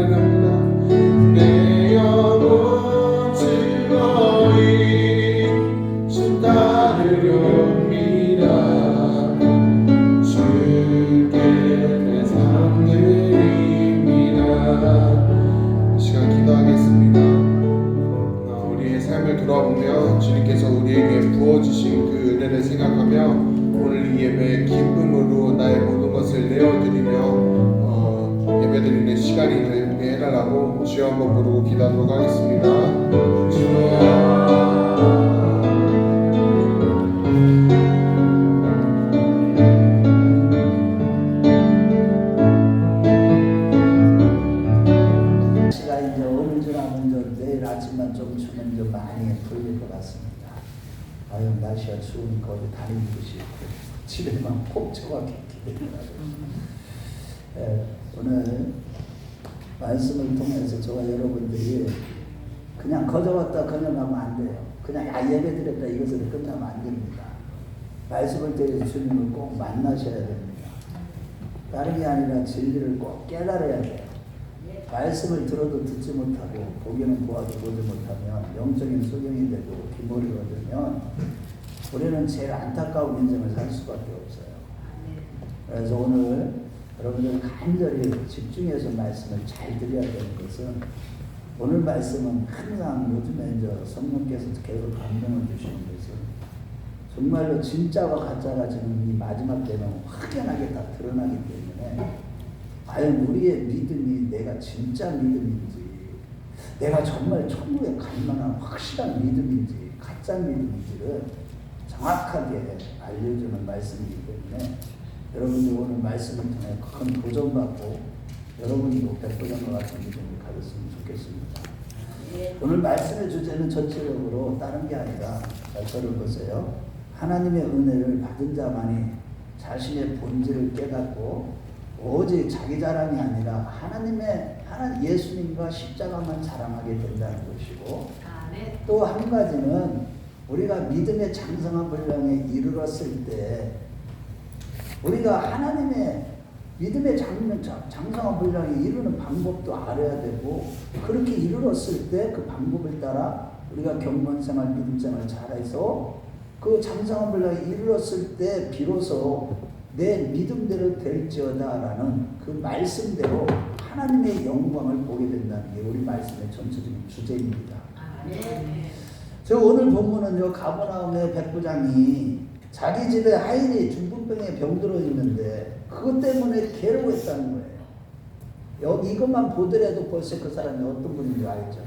따르렵니다. 내 영혼 즐거이 주 따르렵니다. 주께 내 삶 드립니다. 이 시간 기도하겠습니다. 우리의 삶을 돌아보며 주님께서 우리에게 부어주신 그 은혜를 생각하며 오늘 이 예배에 기쁨으로 나의 모든 것을 내어드리며 예배드리는 시간이 되게 해달라고 주여 한번 부르고 기도하도록 하겠습니다. 주여 아침만 좀 주면 좀 많이 풀릴 것 같습니다. 아유, 날씨가 추우니까 어디 다니기도 싫고 집에만 콕 쳐박히게 되더라고요. 오늘 말씀을 통해서 저와 여러분들이 그냥 거저왔다 거녀가면 안 돼요. 그냥 예배 드렸다 이것으로 끝나면 안 됩니다. 말씀을 들으서 주님을 꼭 만나셔야 됩니다. 다른 게 아니라 진리를 꼭 깨달아야 돼요. 말씀을 들어도 듣지 못하고 보기는 보아도 보지 못하면 영적인 소경이 되고 기머리가 되면 우리는 제일 안타까운 인생을 살 수밖에 없어요. 그래서 오늘 여러분들 간절히 집중해서 말씀을 잘 드려야 되는 것은 오늘 말씀은 항상 요즘에 이제 성령께서 계속 감동을 주시는 것은 정말로 진짜와 가짜가 지금 이 마지막 때는 확연하게 다 드러나기 때문에 과연 우리의 믿음이 내가 진짜 믿음인지, 내가 정말 천국에 갈 만한 확실한 믿음인지, 가짜 믿음인지를 정확하게 알려주는 말씀이기 때문에 여러분들 오늘 말씀을 통해 큰 도전받고 여러분도 백도전과 같은 믿음을 가졌으면 좋겠습니다. 오늘 말씀의 주제는 전체적으로 다른 게 아니라 잘 들어보세요. 하나님의 은혜를 받은 자만이 자신의 본질을 깨닫고 오직 자기 자랑이 아니라 하나님 예수님과 십자가만 자랑하게 된다는 것이고, 또 한 가지는 우리가 믿음의 장성한 분량에 이르렀을 때 우리가 하나님의 믿음의 장성한 분량에 이르는 방법도 알아야 되고, 그렇게 이르렀을 때 그 방법을 따라 우리가 경건생활, 믿음생활 잘해서 그 장성한 분량에 이르렀을 때 비로소 내 믿음대로 될지어다라는 그 말씀대로 하나님의 영광을 보게 된다는 게 우리 말씀의 전체적인 주제입니다. 저 오늘 본문은요, 가버나움의 백부장이 자기 집에 하인이 중풍병에 병들어 있는데 그것 때문에 괴로워했다는 거예요. 여기 이것만 보더라도 벌써 그 사람이 어떤 분인지 알죠.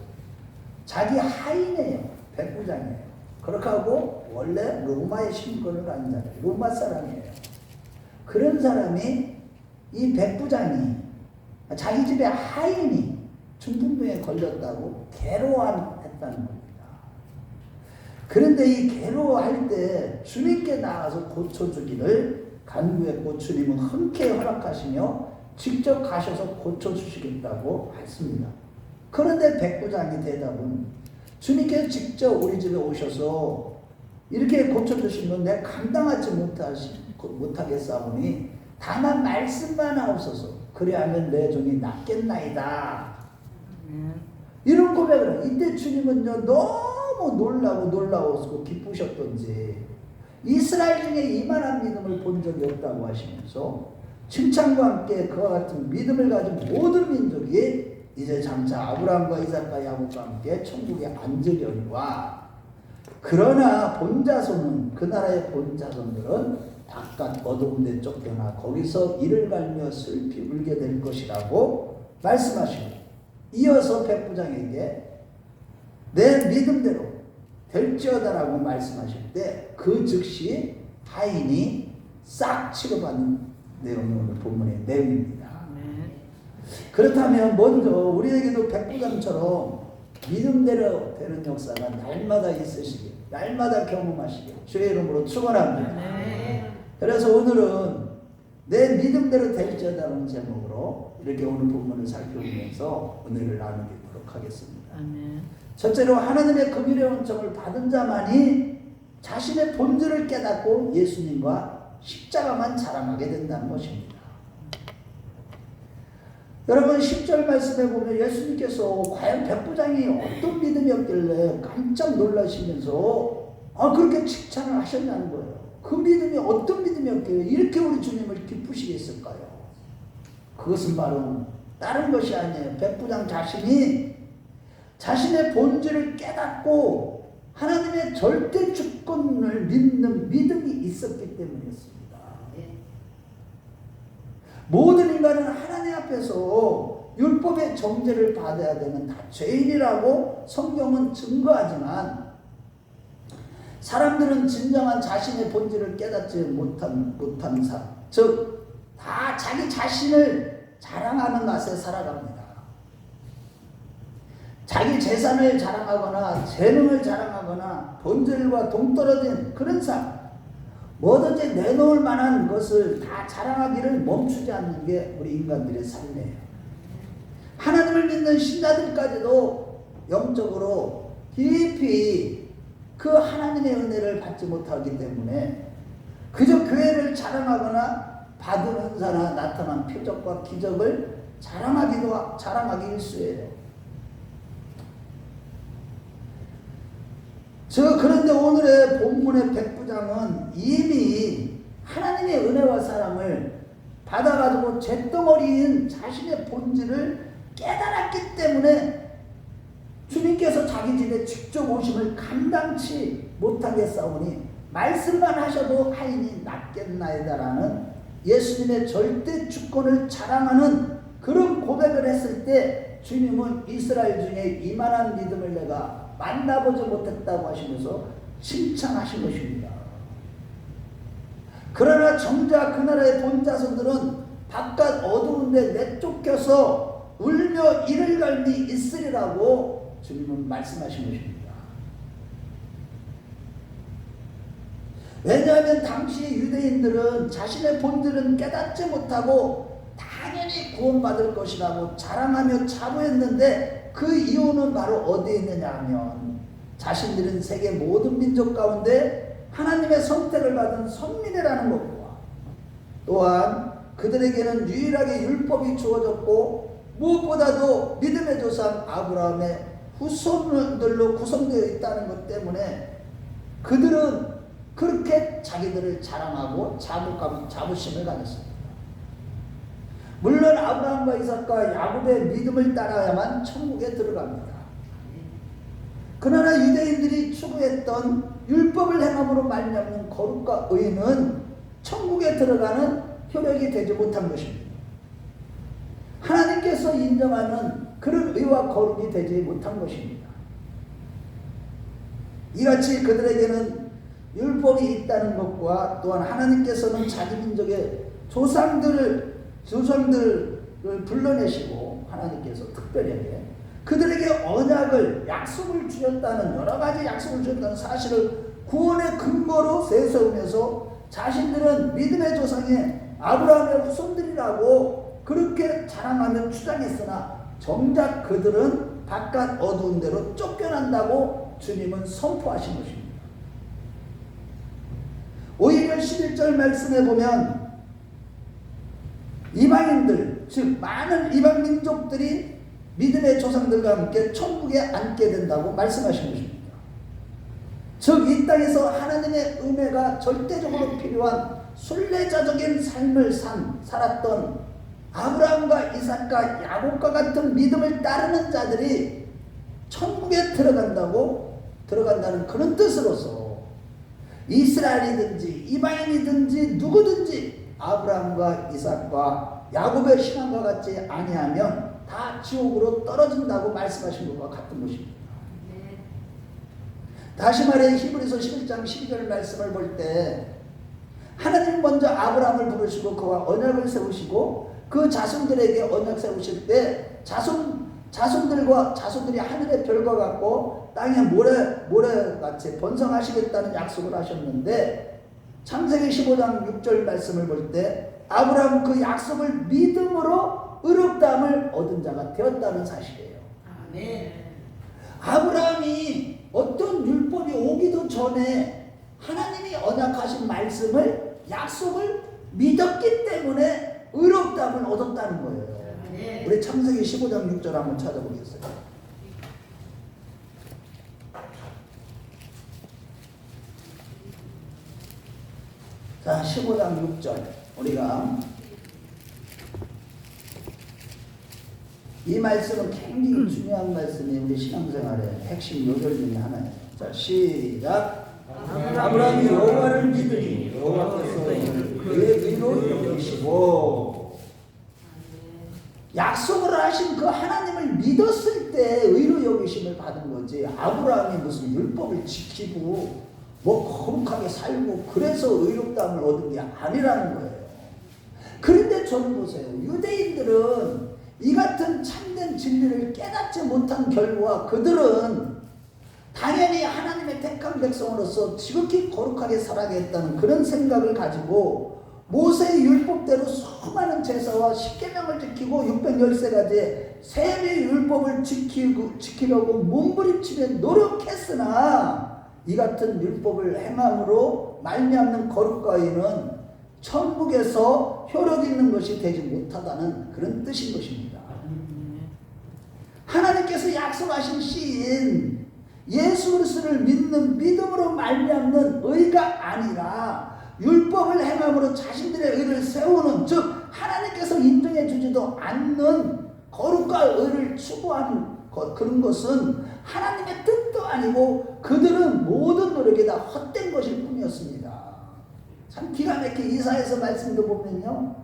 자기 하인이에요. 백부장이에요. 그렇게 하고 원래 로마의 신분을 가진 사람이에요. 로마 사람이에요. 그런 사람이, 이 백부장이 자기 집에 하인이 중풍병에 걸렸다고 괴로워했다는 겁니다. 그런데 이 괴로워할 때 주님께 나가서 고쳐주기를 간구했고 주님은 흔쾌히 허락하시며 직접 가셔서 고쳐주시겠다고 했습니다. 그런데 백부장의 대답은 주님께서 직접 우리 집에 오셔서 이렇게 고쳐주시면 내가 감당하지 못하겠사오니 다만 말씀만 하옵소서. 그리하면 내 종이 낫겠나이다. 이런 고백을 해요. 이때 주님은요, 너무 놀라웠고 기쁘셨던지 이스라엘 중에 이만한 믿음을 본 적이 없다고 하시면서 칭찬과 함께 그와 같은 믿음을 가진 모든 민족이 이제 장차 아브라함과 이삭과 야곱과 함께 천국에 앉으려니와, 그러나 본자손은, 그 나라의 본자손들은 바깥 어두운 데 쫓겨나 거기서 이를 갈며 슬피 울게 될 것이라고 말씀하시고, 이어서 백부장에게 내 믿음대로 될지어다라고 말씀하실 때 그 즉시 하인이 싹 치료받는 내용이 오늘 본문의 내용입니다. 그렇다면 먼저 우리에게도 백부장처럼 믿음대로 되는 역사가 날마다 있으시길, 날마다 경험하시길 주의 이름으로 축원합니다. 그래서 오늘은 내 믿음대로 될지어다라는 제목으로 이렇게 오늘 본문을 살펴보면서 은혜를 나누도록 하겠습니다. 첫째로 하나님의 긍휼의 은총을 받은 자만이 자신의 본질을 깨닫고 예수님과 십자가만 자랑하게 된다는 것입니다. 여러분 10절 말씀에 보면 예수님께서 과연 백부장이 어떤 믿음이었길래 깜짝 놀라시면서 그렇게 칭찬을 하셨냐는 거예요. 그 믿음이 어떤 믿음이었길래 이렇게 우리 주님을 기쁘시게 했을까요? 그것은 바로 다른 것이 아니에요. 백부장 자신이 자신의 본질을 깨닫고 하나님의 절대 주권을 믿는 믿음이 있었기 때문이었습니다. 모든 인간은 하나님 앞에서 율법의 정죄를 받아야 되는 다 죄인이라고 성경은 증거하지만 사람들은 진정한 자신의 본질을 깨닫지 못한 사람, 즉 다 자기 자신을 자랑하는 맛에 살아갑니다. 자기 재산을 자랑하거나 재능을 자랑하거나 본질과 동떨어진 그런 삶, 뭐든지 내놓을 만한 것을 다 자랑하기를 멈추지 않는 게 우리 인간들의 삶이에요. 하나님을 믿는 신자들까지도 영적으로 깊이 그 하나님의 은혜를 받지 못하기 때문에 그저 교회를 자랑하거나 받은 은사나 나타난 표적과 기적을 자랑하기 일쑤예요. 그런데 오늘의 본문의 백부장은 이미 하나님의 은혜와 사랑을 받아가지고 잿덩어리인 자신의 본질을 깨달았기 때문에 주님께서 자기 집에 직접 오심을 감당치 못하겠사오니 말씀만 하셔도 하인이 낫겠나이다라는 예수님의 절대 주권을 자랑하는 그런 고백을 했을 때 주님은 이스라엘 중에 이만한 믿음을 내가 만나보지 못했다고 하시면서 칭찬하신 것입니다. 그러나 정작 그 나라의 본자손들은 바깥 어두운데 내쫓겨서 울며 이를 갈미 있으리라고 주님은 말씀하신 것입니다. 왜냐하면 당시 유대인들은 자신의 본질은 깨닫지 못하고 당연히 구원받을 것이라고 자랑하며 자부했는데 그 이유는 바로 어디에 있느냐 하면 자신들은 세계 모든 민족 가운데 하나님의 선택을 받은 선민이라는 것과 또한 그들에게는 유일하게 율법이 주어졌고 무엇보다도 믿음의 조상 아브라함의 후손들로 구성되어 있다는 것 때문에 그들은 그렇게 자기들을 자랑하고 자부심을 가졌습니다. 물론 아브라함과 이삭과 야곱의 믿음을 따라야만 천국에 들어갑니다. 그러나 유대인들이 추구했던 율법을 행함으로 말미암는 거룩과 의는 천국에 들어가는 효력이 되지 못한 것입니다. 하나님께서 인정하는 그런 의와 거룩이 되지 못한 것입니다. 이같이 그들에게는 율법이 있다는 것과 또한 하나님께서는 자기 민족의 조상들을 불러내시고 하나님께서 특별하게 그들에게 언약을 약속을 주셨다는 여러 가지 약속을 주셨다는 사실을 구원의 근거로 세세우면서 자신들은 믿음의 조상의 아브라함의 후손들이라고 그렇게 자랑하며 주장했으나 정작 그들은 바깥 어두운 데로 쫓겨난다고 주님은 선포하신 것입니다. 오히려 11절 말씀에 보면 이방인들, 즉 많은 이방 민족들이 믿음의 조상들과 함께 천국에 앉게 된다고 말씀하신 것입니다. 즉 이 땅에서 하나님의 은혜가 절대적으로 필요한 순례자적인 삶을 살았던 아브라함과 이삭과 야곱과 같은 믿음을 따르는 자들이 천국에 들어간다는 그런 뜻으로서 이스라엘이든지 이방인이든지 누구든지 아브라함과 이삭과 야곱의 신앙과 같지 아니하면 다 지옥으로 떨어진다고 말씀하신 것과 같은 것입니다. 다시 말해 히브리서 11장 12절 말씀을 볼 때 하나님 먼저 아브라함을 부르시고 그와 언약을 세우시고 그 자손들에게 언약 세우실 때 자손들이 하늘의 별과 같고 땅에 모래같이 번성하시겠다는 약속을 하셨는데 창세기 15장 6절 말씀을 볼 때 아브라함 그 약속을 믿음으로 의롭다함을 얻은 자가 되었다는 사실이에요. 아멘. 아브라함이 어떤 율법이 오기도 전에 하나님이 언약하신 약속을 믿었기 때문에 의롭다함을 얻었다는 거예요. 우리 창세기 15장 6절 한번 찾아보겠어요. 자, 15장 6절. 우리가 이 말씀은 굉장히 중요한 말씀이 우리 신앙생활의 핵심 요절 중에 하나예요. 자, 시작. 아브라함이 여호와를 믿으니 여호와께서 그의 의로 여기시고, 약속을 하신 그 하나님을 믿었을 때 의로 여기심을 받은 거지, 아브라함이 무슨 율법을 지키고 뭐 거룩하게 살고 그래서 의롭다함을 얻은 게 아니라는 거예요. 그런데 저는 보세요. 유대인들은 이 같은 참된 진리를 깨닫지 못한 결과 그들은 당연히 하나님의 택한 백성으로서 지극히 거룩하게 살아야겠다는 그런 생각을 가지고 모세의 율법대로 수많은 제사와 십계명을 지키고 613가지의 셈의 율법을 지키려고 몸부림치며 노력했으나 이 같은 율법을 행함으로 말미암는 거룩과 의는 천국에서 효력 있는 것이 되지 못하다는 그런 뜻인 것입니다. 하나님께서 약속하신 시인 예수 그리스도를 믿는 믿음으로 말미암는 의가 아니라 율법을 행함으로 자신들의 의를 세우는, 즉 하나님께서 인정해 주지도 않는 거룩과 의를 추구하는 그런 것은 하나님의 뜻도 아니고 그들은 모든 노력이 다 헛된 것일 뿐이었습니다. 참 기가 막히게 이사야서 말씀도 보면요,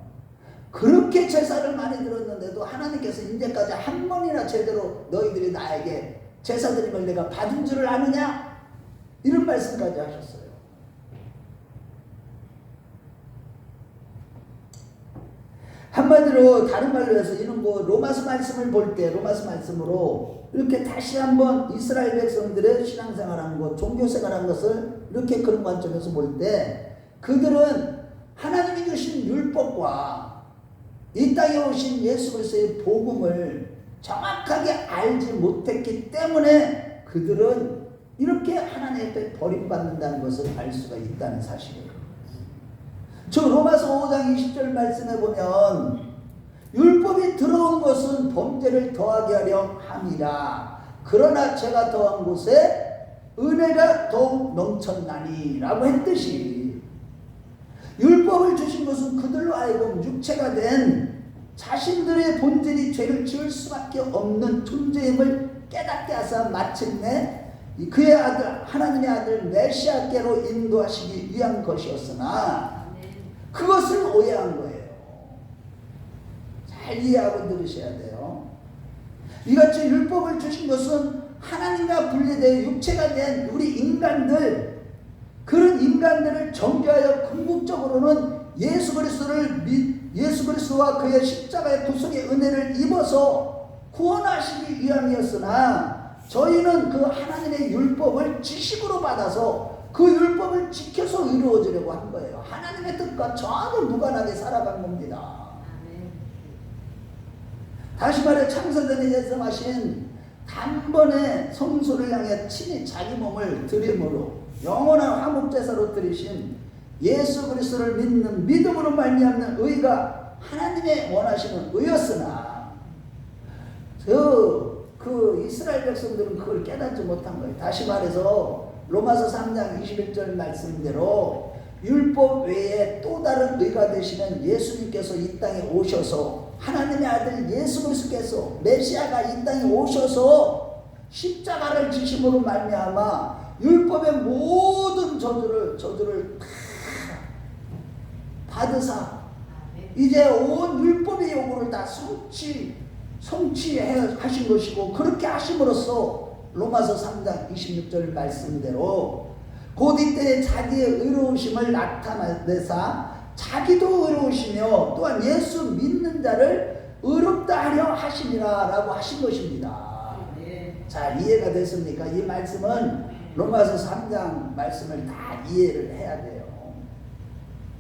그렇게 제사를 많이 드렸는데도 하나님께서 이제까지 한 번이나 제대로 너희들이 나에게 제사 드림을 내가 받은 줄을 아느냐, 이런 말씀까지 하셨어요. 한마디로 다른 말로 해서 이런 뭐 로마서 말씀을 볼 때 로마서 말씀으로 이렇게 다시 한번 이스라엘 백성들의 신앙생활한 것, 종교생활한 것을 이렇게 그런 관점에서 볼 때 그들은 하나님이 주신 율법과 이 땅에 오신 예수 그리스도의 복음을 정확하게 알지 못했기 때문에 그들은 이렇게 하나님 앞에 버림받는다는 것을 알 수가 있다는 사실이에요. 저 로마서 5장 20절 말씀에 보면 율법이 들어온 것은 범죄를 더하게 하려 함이라, 그러나 죄가 더한 곳에 은혜가 더욱 넘쳤나니 라고 했듯이, 율법을 주신 것은 그들로 하여금 육체가 된 자신들의 본질이 죄를 지을 수밖에 없는 존재임을 깨닫게 하사 마침내 그의 아들 하나님의 아들 메시아께로 인도하시기 위한 것이었으나 그것을 오해한 거예요. 잘 이해하고 들으셔야 돼요. 이같이 율법을 주신 것은 하나님과 분리되어 육체가 된 우리 인간들, 그런 인간들을 정죄하여 궁극적으로는 예수 그리스도와 그의 십자가의 구속의 은혜를 입어서 구원하시기 위함이었으나, 저희는 그 하나님의 율법을 지식으로 받아서 그 율법을 지켜서 이루어지려고 한 거예요. 하나님의 뜻과 전혀 무관하게 살아간 겁니다. 다시 말해 창세전에 예정하신 단번에 성소를 향해 친히 자기 몸을 드림으로 영원한 화목제사로 드리신 예수 그리스도를 믿는 믿음으로 말미암는 의가 하나님의 원하시는 의였으나 그 이스라엘 백성들은 그걸 깨닫지 못한 거예요. 다시 말해서 로마서 3장 21절 말씀대로 율법 외에 또 다른 의가 되시는 예수님께서 이 땅에 오셔서, 하나님의 아들 예수 그리스도께서 메시아가 이 땅에 오셔서 십자가를 지심으로 말미암아 율법의 모든 저주를 다 받으사 이제 온 율법의 요구를 다 성취하신 것이고, 그렇게 하심으로써 로마서 3장 26절 말씀대로 곧 이때 자기의 의로우심을 나타내사 자기도 의로우시며 또한 예수 믿는 자를 의롭다 하려 하심이라 라고 하신 것입니다. 자, 이해가 됐습니까? 이 말씀은 로마서 3장 말씀을 다 이해를 해야 돼요.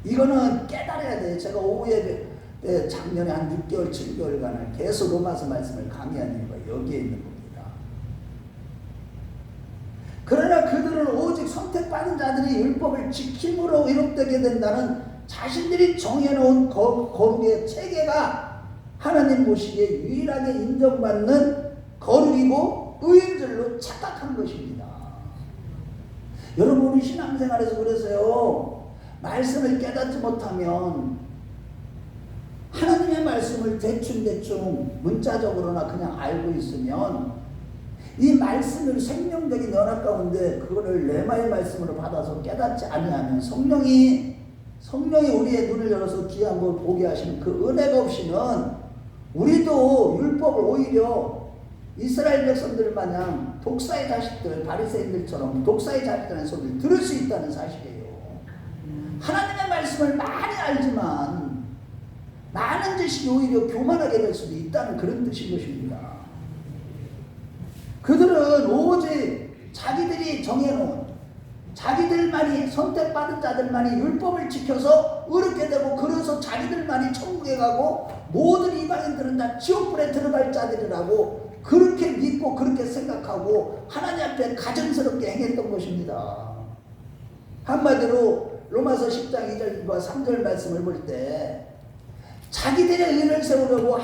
이거는 깨달아야 돼요. 제가 오후에 작년에 한 6개월 7개월간을 계속 로마서 말씀을 강의한 이유가 여기에 있는 겁니다. 그러나 그들은 오직 선택받은 자들이 율법을 지킴으로 의롭되게 된다는 자신들이 정해놓은 거룩의 체계가 하나님 보시기에 유일하게 인정받는 거룩이고 의인 줄로 착각한 것입니다. 여러분, 우리 신앙생활에서 그래서요, 말씀을 깨닫지 못하면 하나님의 말씀을 대충 문자적으로나 그냥 알고 있으면 이 말씀을 생명적인 연합 가운데 그거를 레마의 말씀으로 받아서 깨닫지 아니하면 성령이 우리의 눈을 열어서 귀한 걸 보게 하시는 그 은혜가 없이는 우리도 율법을 오히려 이스라엘 백성들 마냥 독사의 자식들, 바리새인들처럼 독사의 자식들의 소리를 들을 수 있다는 사실이에요. 하나님의 말씀을 많이 알지만 많은 지식이 오히려 교만하게 될 수도 있다는 그런 뜻인 것입니다. 그들은 오직 자기들이 정해놓은, 자기들만이, 선택받은 자들만이 율법을 지켜서 의롭게 되고, 그래서 자기들만이 천국에 가고 모든 이방인들은 다 지옥불에 들어갈 자들이라고 그렇게 믿고 그렇게 생각하고 하나님 앞에 가증스럽게 행했던 것입니다. 한마디로 로마서 10장 2절과 3절 말씀을 볼 때 자기들의 의를 세우려고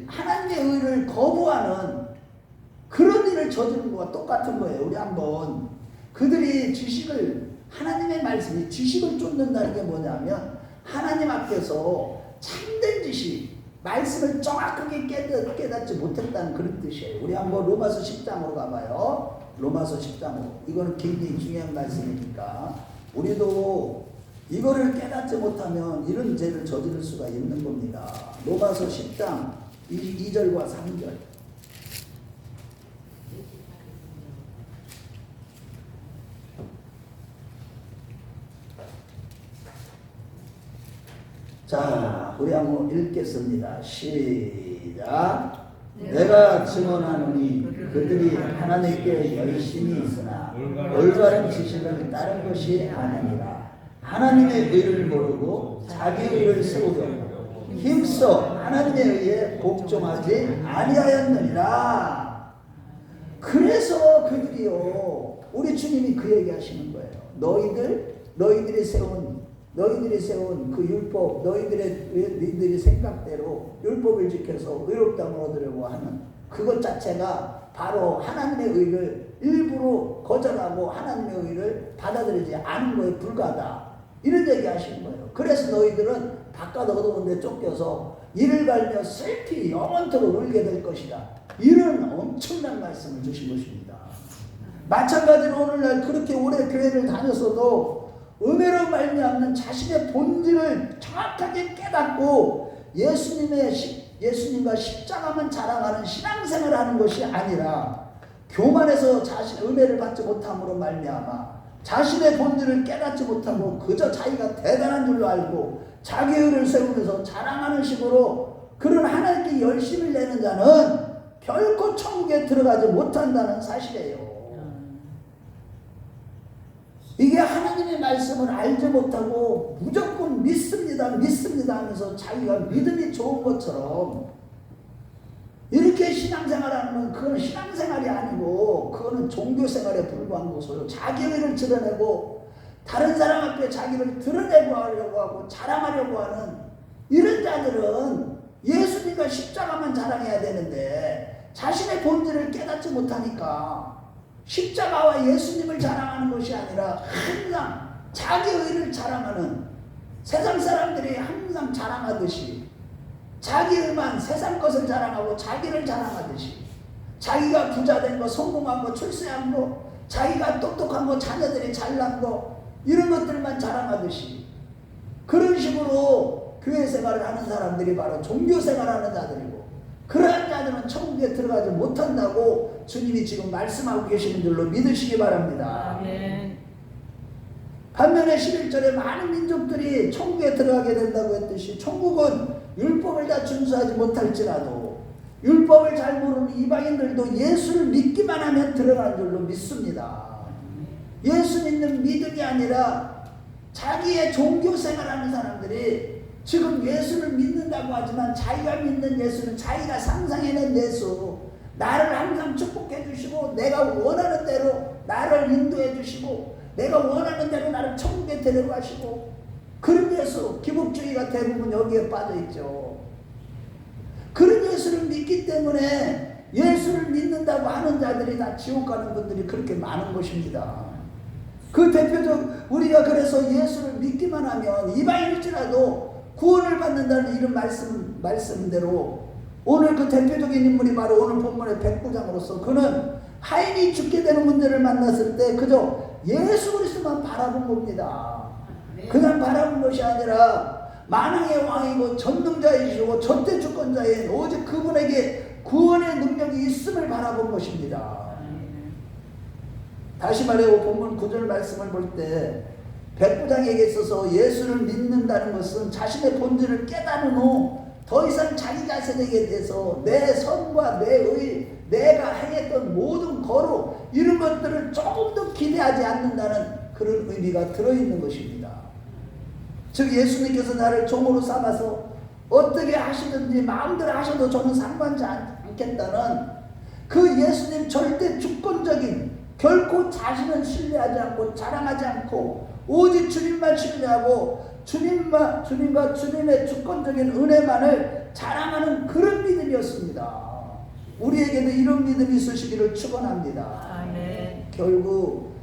하나님의 의를 거부하는 그런 일을 저지른 것과 똑같은 거예요. 우리 한번 그들이 하나님의 말씀이 지식을 쫓는다는 게 뭐냐면 하나님 앞에서 참된 지식, 말씀을 정확하게 깨닫지 못했다는 그런 뜻이에요. 우리 한번 로마서 10장으로 가봐요. 로마서 10장으로. 이거는 굉장히 중요한 말씀이니까 우리도 이거를 깨닫지 못하면 이런 죄를 저지를 수가 있는 겁니다. 로마서 10장 2절과 3절. 자, 우리 한번 읽겠습니다. 시작. 내가 증언하노니 그들이 하나님께 열심히 있으나 올바른 지식을 따른 것이 아니니라. 하나님의 의를 모르고 자기 의를 세우려고 힘써 하나님의 의에 복종하지 아니하였느니라. 그래서 그들이요, 우리 주님이 그 얘기 하시는 거예요. 너희들이 세운 그 율법, 너희들이 생각대로 율법을 지켜서 의롭다함을 얻으려고 하는 그것 자체가 바로 하나님의 의를 일부러 거절하고 하나님의 의를 받아들이지 않은 거에 불과하다. 이런 얘기 하시는 거예요. 그래서 너희들은 바깥 어두운 데 쫓겨서 이를 갈며 슬피 영원토록 울게 될 것이다. 이런 엄청난 말씀을 주신 것입니다. 마찬가지로 오늘날 그렇게 오래 교회를 다녔어도 은혜로 말미암는 자신의 본질을 정확하게 깨닫고 예수님과 십자가만 자랑하는 신앙생활을 하는 것이 아니라 교만해서 자신의 은혜를 받지 못함으로 말미암아 자신의 본질을 깨닫지 못하고 그저 자기가 대단한 줄로 알고 자기 의를 세우면서 자랑하는 식으로 그런 하나님께 열심을 내는 자는 결코 천국에 들어가지 못한다는 사실이에요. 이게 하나님의 말씀을 알지 못하고 무조건 믿습니다 하면서 자기가 믿음이 좋은 것처럼 이렇게 신앙생활하는 건 그건 신앙생활이 아니고 그거는 종교생활에 불과한 것으로 자기 의를 드러내고 다른 사람 앞에 자기를 드러내고 하려고 하고 자랑하려고 하는 이런 자들은 예수님과 십자가만 자랑해야 되는데 자신의 본질을 깨닫지 못하니까 십자가와 예수님을 자랑하는 것이 아니라 항상 자기 의를 자랑하는, 세상 사람들이 항상 자랑하듯이 자기 의만 세상 것을 자랑하고 자기를 자랑하듯이 자기가 부자된 거, 성공한 거, 출세한 거, 자기가 똑똑한 거, 자녀들이 잘난 거 이런 것들만 자랑하듯이 그런 식으로 교회 생활을 하는 사람들이 바로 종교 생활하는 자들이고 그러한 자들은 천국에 들어가지 못한다고 주님이 지금 말씀하고 계시는 줄로 믿으시기 바랍니다. 아멘. 반면에 11절에 많은 민족들이 천국에 들어가게 된다고 했듯이 천국은 율법을 다 준수하지 못할지라도 율법을 잘 모르는 이방인들도 예수를 믿기만 하면 들어가는 줄로 믿습니다. 예수 믿는 믿음이 아니라 자기의 종교 생활하는 사람들이 지금 예수를 믿는다고 하지만 자기가 믿는 예수는 자기가 상상해낸 예수, 나를 항상 축복해 주시고 내가 원하는 대로 나를 인도해 주시고 내가 원하는 대로 나를 천국에 데려가시고 그런 예수, 기복주의가 대부분 여기에 빠져 있죠. 그런 예수를 믿기 때문에 예수를 믿는다고 하는 자들이 다 지옥 가는 분들이 그렇게 많은 것입니다. 그 대표적 우리가 그래서 예수를 믿기만 하면 이방인일지라도 구원을 받는다는 이런 말씀대로 오늘 그 대표적인 인물이 바로 오늘 본문의 백부장으로서 그는 하인이 죽게 되는 문제를 만났을 때 그저 예수 그리스도만 바라본 겁니다. 그냥 바라본 것이 아니라 만왕의 왕이고 전능자이시고 절대 주권자인 오직 그분에게 구원의 능력이 있음을 바라본 것입니다. 다시 말해 본문 9절 말씀을 볼 때 백부장에게 있어서 예수를 믿는다는 것은 자신의 본질을 깨달은 후 더 이상 자기 자신에게 대해서 내 선과 내 의, 내가 행했던 모든 거룩 이런 것들을 조금 더 기대하지 않는다는 그런 의미가 들어있는 것입니다. 즉 예수님께서 나를 종으로 삼아서 어떻게 하시든지 마음대로 하셔도 저는 상관지 않겠다는 그 예수님 절대 주권적인 결코 자신은 신뢰하지 않고 자랑하지 않고 오직 주님만 신뢰하고 주님과 주님의 주권적인 은혜만을 자랑하는 그런 믿음이었습니다. 우리에게도 이런 믿음이 있으시기를 축원합니다. 아멘. 결국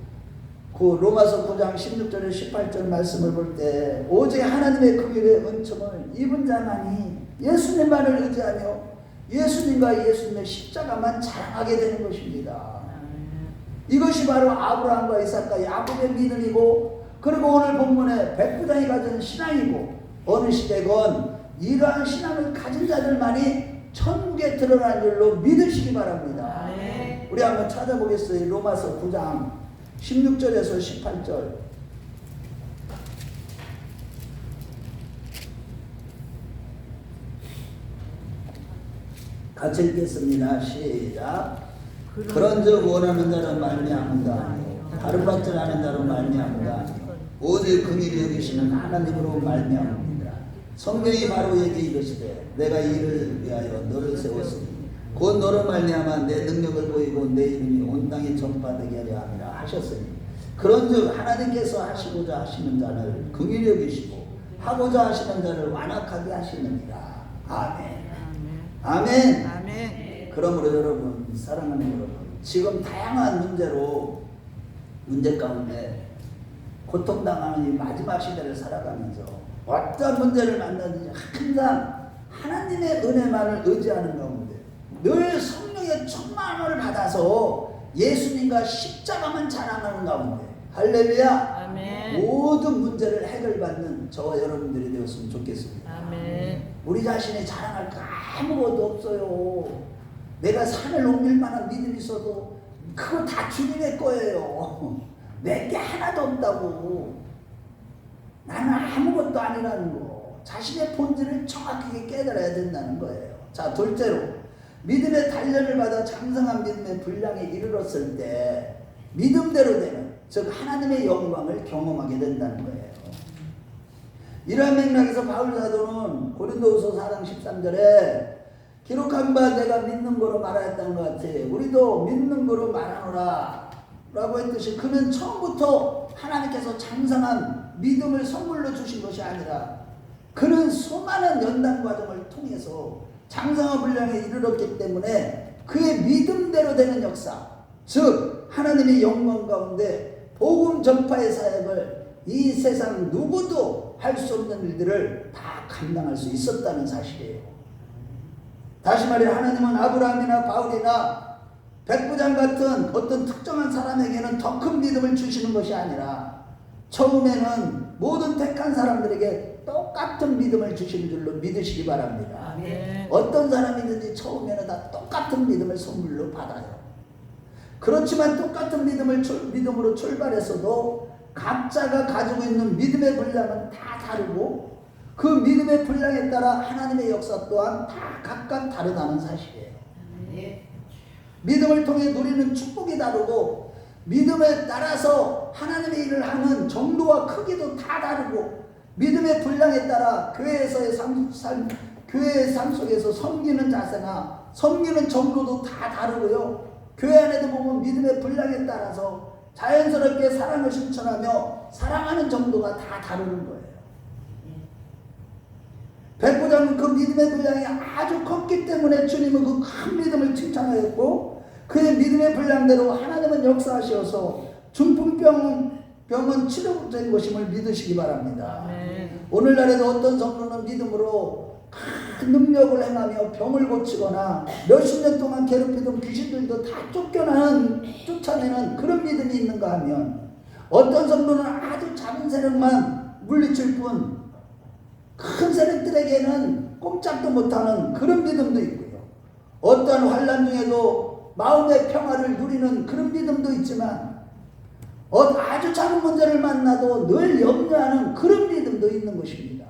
그 로마서 9장 16절에 18절 말씀을 볼 때 오직 하나님의 긍휼의 은총을 입은 자만이 예수님만을 의지하며 예수님과 예수님의 십자가만 자랑하게 되는 것입니다. 이것이 바로 아브라함과 이삭과 야곱의 믿음이고 그리고 오늘 본문에 백부장이 가진 신앙이고 어느 시대건 이러한 신앙을 가진 자들만이 천국에 들어가는 줄로 믿으시기 바랍니다. 아멘. 우리 한번 찾아보겠어요. 로마서 9장 16절에서 18절. 같이 읽겠습니다. 시작. 그런즉 원하는 자는 말미암은가 아니요 다른 받지 않은 자는 말미암은가 아니요 오직 긍휼히 여기시는 하나님으로 말미암습니다. 성경이 바로 얘기 이르시되 내가 이를 위하여 너를 세웠으니 곧 너로 말미암아 내 능력을 보이고 내 이름이 온 땅에 전파되게 하려 함이라 하셨으니 그런즉 하나님께서 하시고자 하시는 자를 긍휼히 여기시고 하고자 하시는 자를 완악하게 하시느니라. 아멘. 아멘. 아멘. 그러므로 여러분, 사랑하는 여러분, 지금 다양한 문제 가운데 고통당하는 이 마지막 시대를 살아가면서 어떤 문제를 만나든지 항상 하나님의 은혜만을 의지하는 가운데 늘 성령의 충만을 받아서 예수님과 십자가만 자랑하는 가운데 할렐루야. 아멘. 모든 문제를 해결받는 저와 여러분들이 되었으면 좋겠습니다. 아멘. 우리 자신이 자랑할 거 아무것도 없어요. 내가 산을 옮길 만한 믿음이 있어도 그거 다 주님의 거예요. 내게 하나도 없다고. 나는 아무것도 아니라는 거. 자신의 본질을 정확하게 깨달아야 된다는 거예요. 자, 둘째로 믿음의 단련을 받아 장성한 믿음의 분량에 이르렀을 때 믿음대로 되는, 즉 하나님의 영광을 경험하게 된다는 거예요. 이러한 맥락에서 바울 사도는 고린도후서 4장 13절에 기록한 바 내가 믿는 거로 말하였다는 것 같아. 우리도 믿는 거로 말하노라 라고 했듯이 그는 처음부터 하나님께서 장성한 믿음을 선물로 주신 것이 아니라 그는 수많은 연단 과정을 통해서 장성한 분량에 이르렀기 때문에 그의 믿음대로 되는 역사, 즉 하나님의 영광 가운데 복음 전파의 사역을 이 세상 누구도 할 수 없는 일들을 다 감당할 수 있었다는 사실이에요. 다시 말해 하나님은 아브라함이나 바울이나 백부장 같은 어떤 특정한 사람에게는 더 큰 믿음을 주시는 것이 아니라 처음에는 모든 택한 사람들에게 똑같은 믿음을 주시는 줄로 믿으시기 바랍니다. 아멘. 어떤 사람이든지 처음에는 다 똑같은 믿음을 선물로 받아요. 그렇지만 똑같은 믿음으로 출발했어도 각자가 가지고 있는 믿음의 분량은 다 다르고 그 믿음의 분량에 따라 하나님의 역사 또한 다 각각 다르다는 사실이에요. 믿음을 통해 누리는 축복이 다르고 믿음에 따라서 하나님의 일을 하는 정도와 크기도 다 다르고 믿음의 분량에 따라 교회의 삶 속에서 섬기는 자세나 섬기는 정도도 다 다르고요. 교회 안에도 보면 믿음의 분량에 따라서 자연스럽게 사랑을 실천하며 사랑하는 정도가 다 다르는 거예요. 백부장은 그 믿음의 분량이 아주 컸기 때문에 주님은 그 큰 믿음을 칭찬하였고, 그의 믿음의 분량대로 하나님은 역사하셔서 중풍병은 치료된 것임을 믿으시기 바랍니다. 오늘날에도 어떤 성도는 믿음으로 큰 능력을 행하며 병을 고치거나 몇십 년 동안 괴롭히던 귀신들도 다 쫓아내는 그런 믿음이 있는가 하면, 어떤 성도는 아주 작은 세력만 물리칠 뿐 큰 세력들에게는 꼼짝도 못하는 그런 믿음도 있고요. 어떠한 환난 중에도 마음의 평화를 누리는 그런 믿음도 있지만, 아주 작은 문제를 만나도 늘 염려하는 그런 믿음도 있는 것입니다.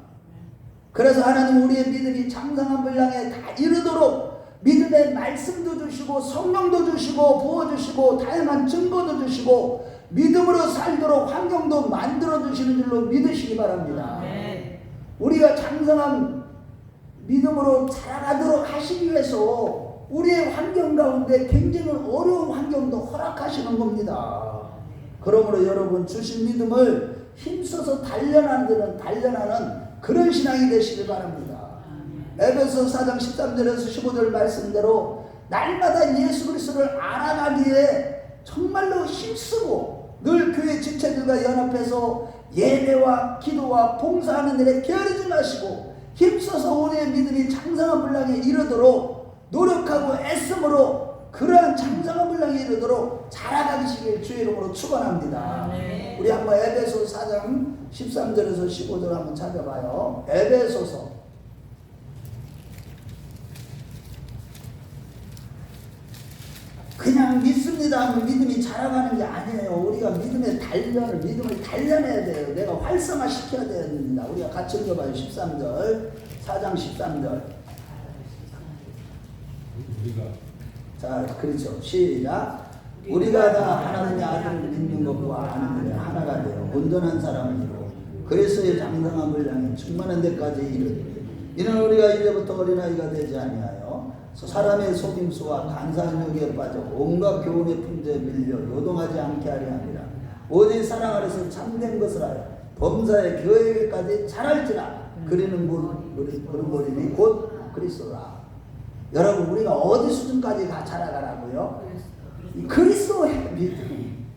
그래서 하나님 우리의 믿음이 장성한 분량에 다 이르도록 믿음의 말씀도 주시고 성령도 주시고 부어주시고 다양한 증거도 주시고 믿음으로 살도록 환경도 만들어 주시는 줄로 믿으시기 바랍니다. 우리가 장성한 믿음으로 자라가도록 하시기 위해서 우리의 환경 가운데 굉장히 어려운 환경도 허락하시는 겁니다. 그러므로 여러분 주신 믿음을 힘써서 단련하는 그런 신앙이 되시길 바랍니다. 에베소 4장 13절에서 15절 말씀대로 날마다 예수 그리스도를 알아가기에 정말로 힘쓰고 늘 교회 지체들과 연합해서 예배와 기도와 봉사하는 일에 게으르지 마시고 힘써서 우리의 믿음이 장성한 분량에 이르도록 노력하고 애씀으로 그러한 장성한 분량에 이르도록 자라가시길 주의 이름으로 축원합니다. 우리 한번 에베소 4장 13절에서 15절 한번 찾아봐요. 에베소서 그냥 믿습니다 하면 믿음이 자라가는 게 아니에요. 우리가 믿음을 단련해야 돼요. 내가 활성화시켜야 됩니다. 우리가 같이 읽어봐요. 13절 4장 13절 자, 그렇죠. 시작. 우리가 다 하나님의 아들을 믿는 것과 아는 일에 하나가 되어 온전한 사람을 이루고 그리스도의 장성한 분량에 충만한 데까지 이르리니 이는 우리가 이제부터 어린아이가 되지 아니하여 사람의 속임수와 간사한 유혹에 빠져 온갖 교훈의 품제에 밀려 요동하지 않게 하려 함이라. 오직 사랑 안에서 참된 것을 하여 범사의 교회에까지 자랄지라. 그리는 머리니 곧 그리스도라. 여러분 우리가 어디 수준까지 다 자라가라고요? 그리스도의 믿음,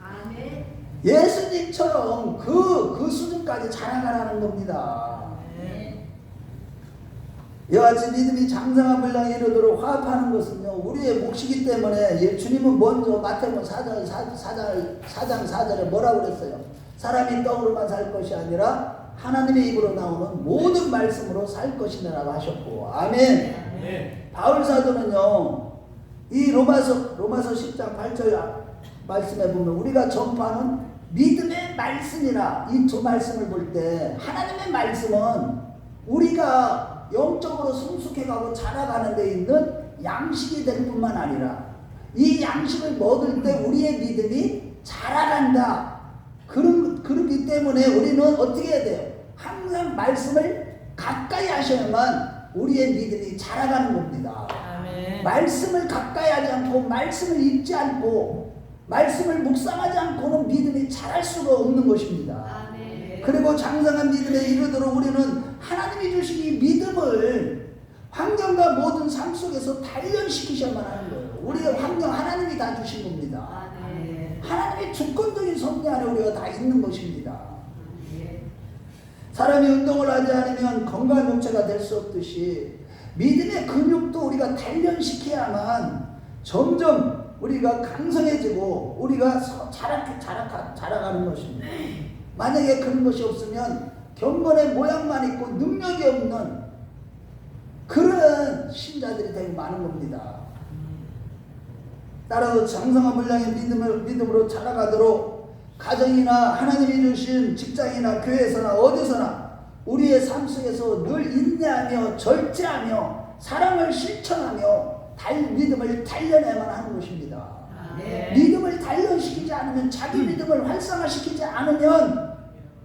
예수님처럼 그 수준까지 자라가라는 겁니다. 이와 같이 믿음이 장성한 분량에 이르도록 화합하는 것은요 우리의 몫이기 때문에 주님은 먼저 마태복음 4장 4절에 뭐라고 그랬어요? 사람이 떡으로만 살 것이 아니라 하나님의 입으로 나오는 모든 말씀으로 살 것이라고 하셨고, 아멘. 바울 사도는요 이 로마서 10장 8절 말씀에 보면 우리가 전파하는 믿음의 말씀이라 이 두 말씀을 볼 때 하나님의 말씀은 우리가 영적으로 성숙해가고 자라가는 데 있는 양식이 될 뿐만 아니라 이 양식을 먹을 때 우리의 믿음이 자라간다. 그렇기 때문에 우리는 어떻게 해야 돼요? 항상 말씀을 가까이 하셔야만 우리의 믿음이 자라가는 겁니다. 아멘. 말씀을 가까이 하지 않고 말씀을 읽지 않고 말씀을 묵상하지 않고는 믿음이 자랄 수가 없는 것입니다. 아멘. 그리고 장성한 믿음에 이르도록 우리는 하나님이 주신 이 믿음을 환경과 모든 삶 속에서 단련시키셔야만 하는 거예요. 우리의 환경 하나님이 다 주신 겁니다. 하나님의 주권적인 섭리 안에 우리가 다 있는 것입니다. 사람이 운동을 하지 않으면 건강한 육체가 될 수 없듯이 믿음의 근육도 우리가 단련시켜야만 점점 우리가 강성해지고 우리가 자라가는 것입니다. 만약에 그런 것이 없으면 경건의 모양만 있고 능력이 없는 그런 신자들이 되게 많은 겁니다. 따라서 장성한 분량의 믿음으로 자라가도록 가정이나 하나님이 주신 직장이나 교회에서나 어디서나 우리의 삶 속에서 늘 인내하며 절제하며 사랑을 실천하며 믿음을 단련해야만 하는 것입니다. 믿음을 단련시키지 않으면 자기 믿음을 활성화시키지 않으면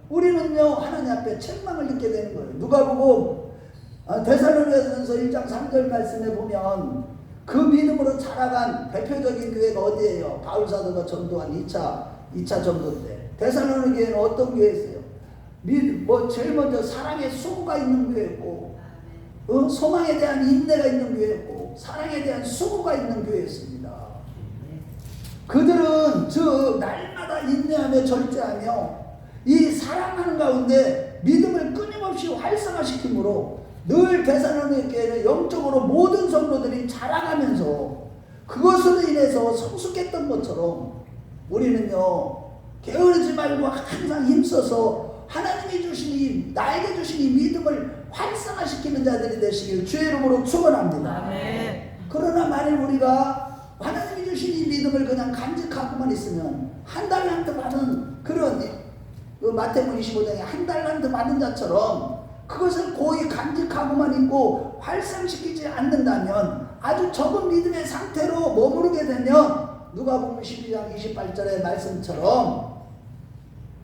우리는요 하나님 앞에 책망을 듣게 되는 거예요. 누가복음 데살로니가전서 1장 3절 말씀에 보면 그 믿음으로 자라간 대표적인 교회가 어디예요? 바울 사도가 전도한 2차 전도 때 데살로니가에는 어떤 교회였어요? 제일 먼저 사랑의 수고가 있는 교회였고 소망에 대한 인내가 있는 교회였고 사랑에 대한 수고가 있는 교회였습니다. 그들은 저 날마다 인내하며 절제하며 이 사랑하는 가운데 믿음을 끊임없이 활성화시키므로 늘 데살로니가교회는 영적으로 모든 성도들이 자라가면서 그것으로 인해서 성숙했던 것처럼 우리는요 게으르지 말고 항상 힘써서 하나님이 주신 이 나에게 주신 이 믿음을 활성화시키는 자들이 되시길 주의 이름으로 축원합니다. 아멘. 그러나 만일 우리가 하나님이 주신 이 믿음을 그냥 간직하고만 있으면 한 달란트 받은 그런 마태복음 25장에 한 달란트 받은 자처럼 그것을 고이 간직하고만 있고 활성시키지 않는다면 아주 적은 믿음의 상태로 머무르게 되면 누가복음 12장 28절의 말씀처럼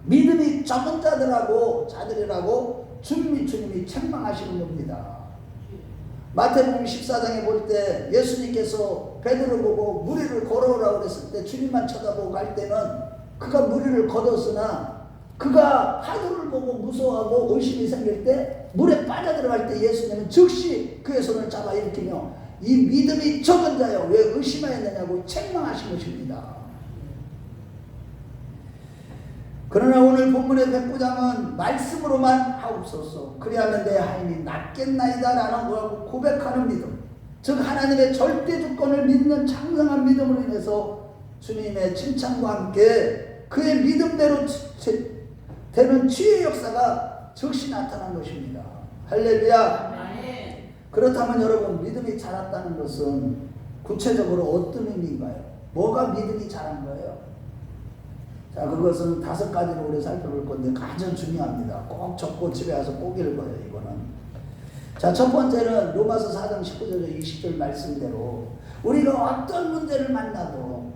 믿음이 적은 자들이라고 주님이 책망하시는 겁니다. 마태복음 14장에 볼 때 예수님께서 베드로 보고 무리를 걸어오라고 그랬을 때 주님만 쳐다보고 갈 때는 그가 무리를 걷었으나 그가 파도를 보고 무서워하고 의심이 생길 때 물에 빠져들어갈 때 예수님은 즉시 그의 손을 잡아 일으키며 이 믿음이 적은 자여 왜 의심하였느냐고 책망하신 것입니다. 그러나 오늘 본문의 백부장은 말씀으로만 하옵소서 그리하면 내 하인이 낫겠나이다 라는 거하고 고백하는 믿음, 즉 하나님의 절대 주권을 믿는 장성한 믿음으로 인해서 주님의 칭찬과 함께 그의 믿음대로 되는 치유의 역사가 즉시 나타난 것입니다. 할렐루야. 그렇다면 여러분 믿음이 자랐다는 것은 구체적으로 어떤 의미인가요? 뭐가 믿음이 자란 거예요? 자, 그것은 5가지로 우리 살펴볼 건데 가장 중요합니다. 꼭 적고 집에 와서 꼭 읽어요. 이거는. 자, 첫 번째는 로마서 4장 19절 20절 말씀대로 우리가 어떤 문제를 만나도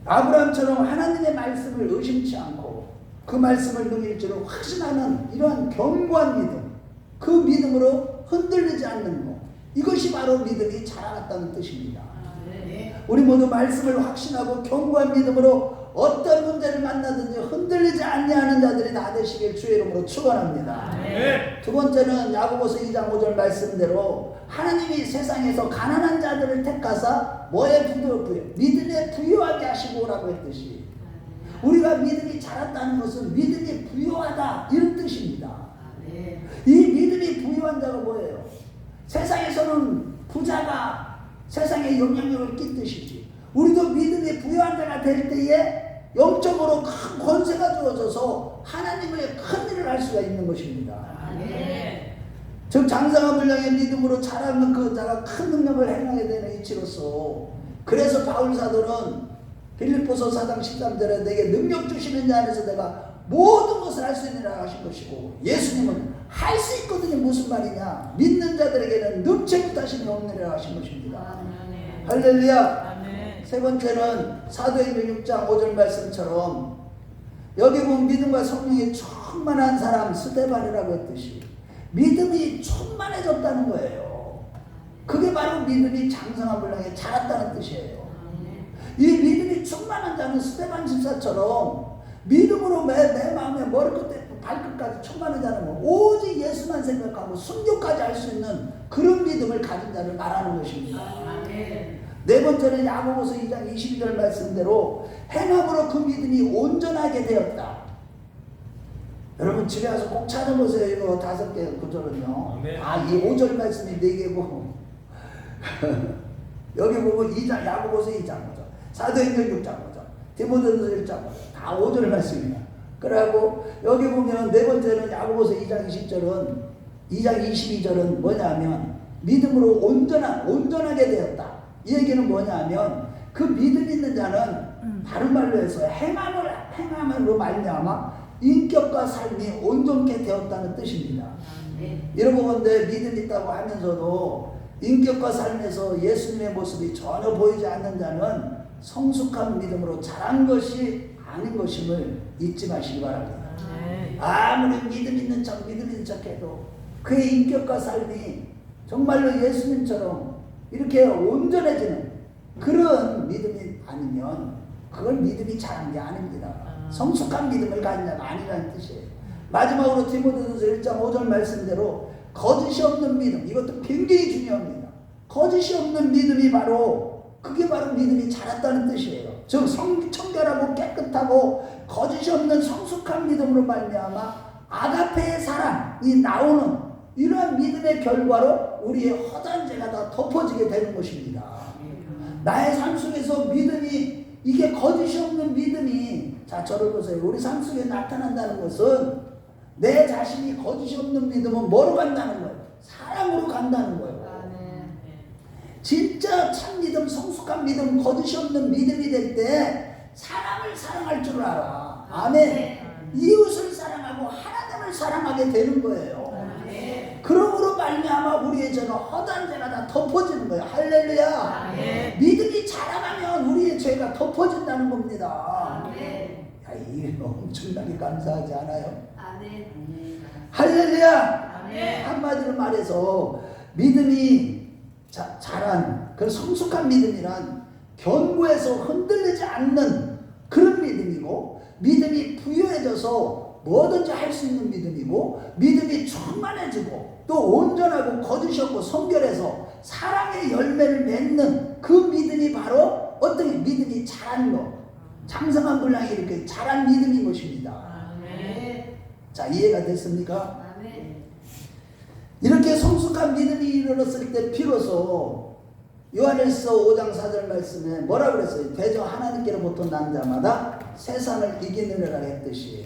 아브라함처럼 하나님의 말씀을 의심치 않고 그 말씀을 능일 줄을 확신하는 이러한 견고한 믿음, 그 믿음으로 흔들리지 않는 것, 이것이 바로 믿음이 자라났다는 뜻입니다. 우리 모두 말씀을 확신하고 견고한 믿음으로 어떤 문제를 만나든지 흔들리지 아니하는 자들이 다 되시길 주의 이름으로 축원합니다. 두 번째는 야고보서 2장 5절 말씀대로 하나님이 세상에서 가난한 자들을 택하사 뭐에 믿음에 부유하게 하시고라고 했듯이 우리가 믿음이 자랐다는 것은 믿음이 부유하다 이런 뜻입니다. 이 믿음이 부유한 자가 뭐예요? 세상에서는 부자가 세상에 영향력을 끼치듯이 우리도 믿음이 부유한 자가 될 때에 영적으로 큰 권세가 주어져서 하나님의 큰 일을 할 수가 있는 것입니다. 즉 장성한 분량의 믿음으로 자라는 그 자가 큰 능력을 행하게 되는 이치로서 그래서 바울 사도는 빌립보서 4장 13절에 내게 능력 주시는 자 안에서 내가 모든 것을 할 수 있느라 하신 것이고 예수님은 할 수 있거든요. 무슨 말이냐? 믿는 자들에게는 능치 못하심이 없느라 하신 것입니다. 할렐루야. 세 번째는 사도행전 6장 5절 말씀처럼 여기 보면 믿음과 성령이 충만한 사람 스데반이라고 했듯이 믿음이 충만해졌다는 거예요. 그게 바로 믿음이 장성한 분량에 자랐다는 뜻이에요. 이 믿음이 충만한 자는 스데반 집사처럼 믿음으로 내 마음에 머리끝에 발끝까지 충만한 자는 오직 예수만 생각하고 순교까지 할 수 있는 그런 믿음을 가진 자를 말하는 것입니다. 네 번째는 야고보서 2장 22절 말씀대로 행함으로 그 믿음이 온전하게 되었다. 여러분 집에 와서 꼭 찾아보세요. 이거 5개 구절은요. 이 5절 말씀이 4개고 여기 보면 2장 야고보서 2장 5절, 사도행전 6장 5절, 디모데전서 1장 5절 다 5절 말씀이야. 그러고 여기 보면 네 번째는 야고보서 2장 20절은 2장 22절은 뭐냐면 믿음으로 온전하게 되었다. 이 얘기는 뭐냐면 그 믿음 있는 자는 다른 말로 해서 행함으로 말미암아 인격과 삶이 온전케 되었다는 뜻입니다. 이러고 본데 믿음 있다고 하면서도 인격과 삶에서 예수님의 모습이 전혀 보이지 않는 자는 성숙한 믿음으로 자란 것이 아닌 것임을 잊지 마시기 바랍니다. 아무리 믿음 있는 척 해도 그의 인격과 삶이 정말로 예수님처럼 이렇게 온전해지는 그런 믿음이 아니면 그걸 믿음이 자란 게 아닙니다. 성숙한 믿음을 가진 자가 아니라는 뜻이에요. 마지막으로 디모데전서 1장 5절 말씀대로 거짓이 없는 믿음, 이것도 굉장히 중요합니다. 거짓이 없는 믿음이 그게 바로 믿음이 자랐다는 뜻이에요. 즉 청결하고 깨끗하고 거짓이 없는 성숙한 믿음으로 말미암아 아가페의 사랑이 나오는 이러한 믿음의 결과로 우리의 허다한 죄가 다 덮어지게 되는 것입니다. 나의 삶 속에서 믿음이, 이게 거짓이 없는 믿음이, 자 저를 보세요. 우리 삶 속에 나타난다는 것은 내 자신이 거짓이 없는 믿음은 뭐로 간다는 거예요? 사랑으로 간다는 거예요. 진짜 참 믿음, 성숙한 믿음, 거짓이 없는 믿음이 될 때 사람을 사랑할 줄 알아. 아멘. 이웃을 사랑하고 하나님을 사랑하게 되는 거예요. 그러므로 말미암아 우리의 죄가, 허다한 죄가 다 덮어지는 거예요. 할렐루야. 믿음이 자라가면 우리의 죄가 덮어진다는 겁니다. 야, 이게 엄청나게 감사하지 않아요? 할렐루야. 한마디로 말해서 믿음이 자란 그 성숙한 믿음이란 견고해서 흔들리지 않는 그런 믿음이고, 믿음이 부유해져서 뭐든지 할 수 있는 믿음이고, 믿음이 충만해지고 또 온전하고 거짓이 없고 성결해서 사랑의 열매를 맺는 그 믿음이 바로 어떤 믿음이 자란 것, 장성한 분량이 이렇게 자란 믿음인 것입니다. 자, 이해가 됐습니까? 이렇게 성숙한 믿음이 이르렀을 때 비로소 요한일서 5장 4절 말씀에 뭐라고 그랬어요? 대저 하나님께로부터 난 자마다 세상을 이기느니라 했듯이,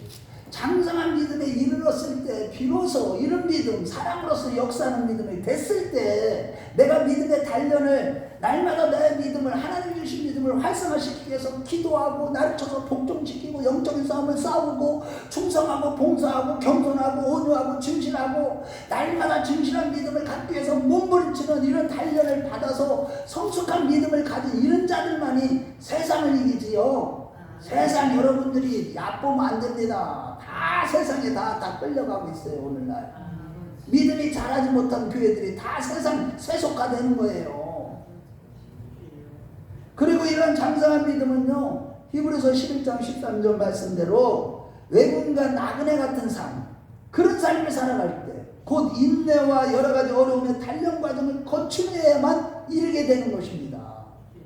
장성한 믿음에 이르렀을 때 비로소 이런 믿음, 사랑으로서 역사하는 믿음이 됐을 때 내가 믿음의 단련을 날마다 내 믿음을, 하나님 주신 믿음을 활성화시키기 위해서 기도하고 가르쳐서 복종시키고 영적인 싸움을 싸우고 충성하고 봉사하고 겸손하고 온유하고 진실하고 날마다 진실한 믿음을 갖기 위해서 몸부림치는 이런 단련을 받아서 성숙한 믿음을 가진 이런 자들만이 세상을 이기지요. 세상 여러분들이 얕보면 안 됩니다. 다 세상에 다 끌려가고 있어요. 오늘날 믿음이 자라지 못한 교회들이 다 세상 세속화되는 거예요. 그리고 이런 장성한 믿음은요, 히브리서 11장 13절 말씀대로 외국인과 나그네 같은 삶, 그런 삶을 살아갈 때 곧 인내와 여러 가지 어려움의 단련 과정을 거치려야만 이르게 되는 것입니다.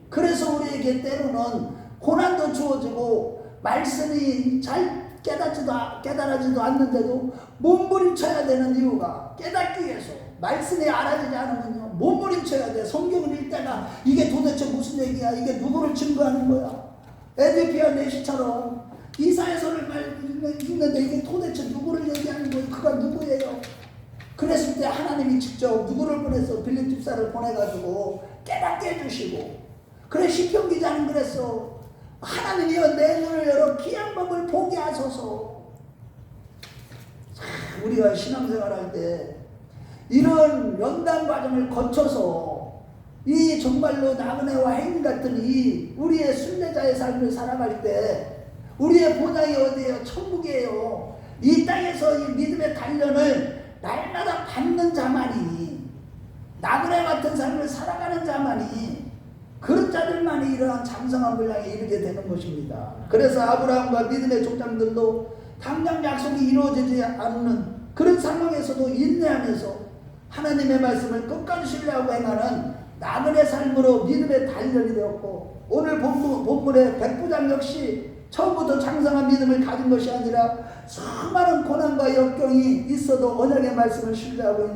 그래서 우리에게 때로는 고난도 주어지고 말씀이 잘 깨달아지도 않는데도 몸부림쳐야 되는 이유가, 깨닫기 위해서 말씀이 알아지지 않으면요 몸부림쳐야 돼. 성경을 읽다가 이게 도대체 무슨 얘기야, 이게 누구를 증거하는 거야. 에디피아 내시처럼 이사야서를 읽는데 이게 도대체 누구를 얘기하는 거예요? 그가 누구예요? 그랬을 때 하나님이 직접 누구를 보내서 빌립 집사를 보내가지고 깨닫게 해주시고, 그래 시편 기자는 그랬어. 하나님이여 내 눈을 열어 귀한 법을 보게 하소서. 우리가 신앙생활할 때 이런 연단 과정을 거쳐서 이 정말로 나그네와 행인 같은 이 우리의 순례자의 삶을 살아갈 때 우리의 보장이 어디예요? 천국이에요. 이 땅에서 이 믿음의 단련을 날마다 받는 자만이, 나그네 같은 삶을 살아가는 자만이, 그런 자들만이 이러한 장성한 분량에 이르게 되는 것입니다. 그래서 아브라함과 믿음의 족장들도 당장 약속이 이루어지지 않는 그런 상황에서도 인내하면서 하나님의 말씀을 끝까지 신뢰하고 행하는 나그네 삶으로 믿음의 단련이 되었고, 오늘 본문의 백부장 역시 처음부터 장성한 믿음을 가진 것이 아니라 수많은 고난과 역경이 있어도 언약의 말씀을 신뢰하고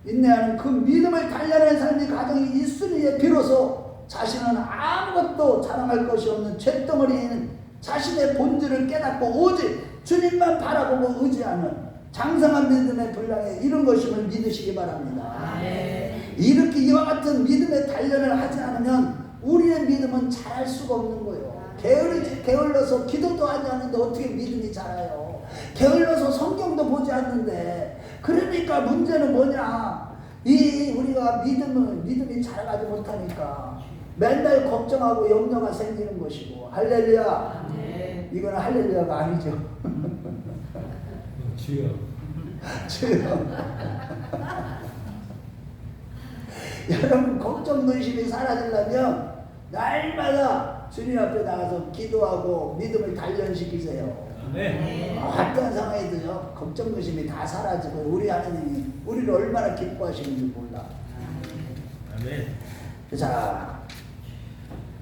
인내하는 그 믿음을 단련하는 삶의 과정이 있으리에 비로소 자신은 아무것도 자랑할 것이 없는 잿덩어리인 자신의 본질을 깨닫고 오직 주님만 바라보고 의지하는 장성한 믿음의 분량에 이른 것임을 믿으시기 바랍니다. 이렇게 이와 같은 믿음의 단련을 하지 않으면 우리의 믿음은 자랄 수가 없는 거예요. 게을러서 기도도 하지 않는데 어떻게 믿음이 자라요? 게을러서 성경도 보지 않는데. 그러니까 문제는 뭐냐? 우리가 믿음이 자라가지 못하니까 맨날 걱정하고 염려가 생기는 것이고. 할렐루야. 이건 할렐루야가 아니죠. 주여. 여러분 걱정 근심이 사라지려면 날마다 일어나라 주님 앞에 나가서 기도하고 믿음을 단련시키세요. 어떤 상황에도요 걱정 의심이 다 사라지고 우리 하나님이 우리를 얼마나 기뻐하시는지 몰라. 자,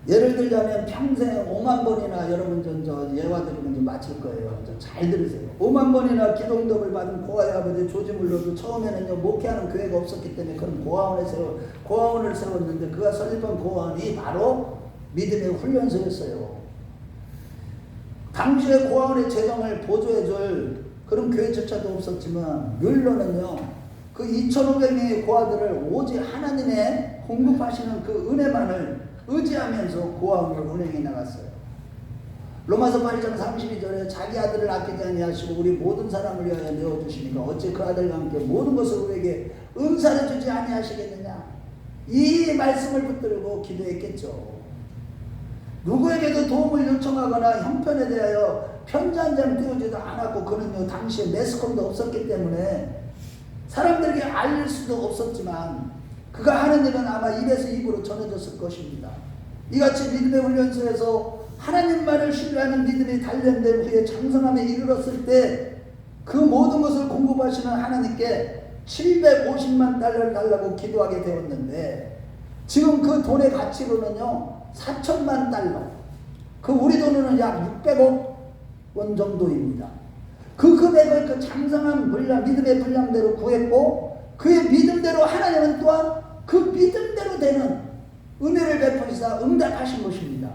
예를 들자면 평생 5만 번이나 여러분 저 예화 들으면 좀 마칠 거예요. 잘 들으세요. 5만 번이나 기도응답을 받은 고아의 아버지 조지 물러도 처음에는요 목회하는 교회가 없었기 때문에 그런 고아원을 세웠는데 그가 설립한 고아원이 바로 믿음의 훈련소였어요. 당시에 고아원의 재정을 보조해줄 그런 교회조차도 없었지만 뮬러는요 그 2,500명의 고아들을 오직 하나님의 공급하시는 그 은혜만을 의지하면서 고아원을 운행해 나갔어요. 로마서 8장 32절에 자기 아들을 아끼지 아니하시고 우리 모든 사람을 위하여 내어주시니까 어찌 그 아들과 함께 모든 것을 우리에게 은사를 주지 아니하시겠느냐. 이 말씀을 붙들고 기도했겠죠. 누구에게도 도움을 요청하거나 형편에 대하여 편지 한 장 띄우지도 않았고 그는요 당시에 매스컴도 없었기 때문에 사람들에게 알릴 수도 없었지만 그가 하는 일은 아마 입에서 입으로 전해졌을 것입니다. 이같이 믿음의 훈련소에서 하나님만을 신뢰하는 믿음이 단련된 후에 장성함에 이르렀을 때 그 모든 것을 공급하시는 하나님께 750만 달러를 달라고 기도하게 되었는데 지금 그 돈의 가치로는요 4천만 달러, 그 우리 돈으로는 약 600억 원 정도입니다. 그 금액을 그 장성한 분량, 믿음의 분량대로 구했고 그의 믿음대로 하나님은 또한 그 믿음대로 되는 은혜를 베푸시사 응답하신 것입니다.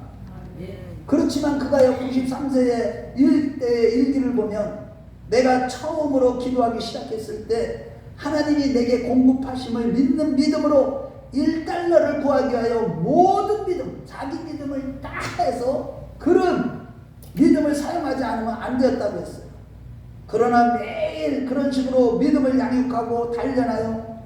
그렇지만 그가요 93세의 일기를 보면 내가 처음으로 기도하기 시작했을 때 하나님이 내게 공급하심을 믿는 믿음으로 1달러를 구하기 위하여 모든 믿음, 자기 믿음을 다 해서 그런 믿음을 사용하지 않으면 안 되었다고 했어요. 그러나 매일 그런 식으로 믿음을 양육하고 단련하여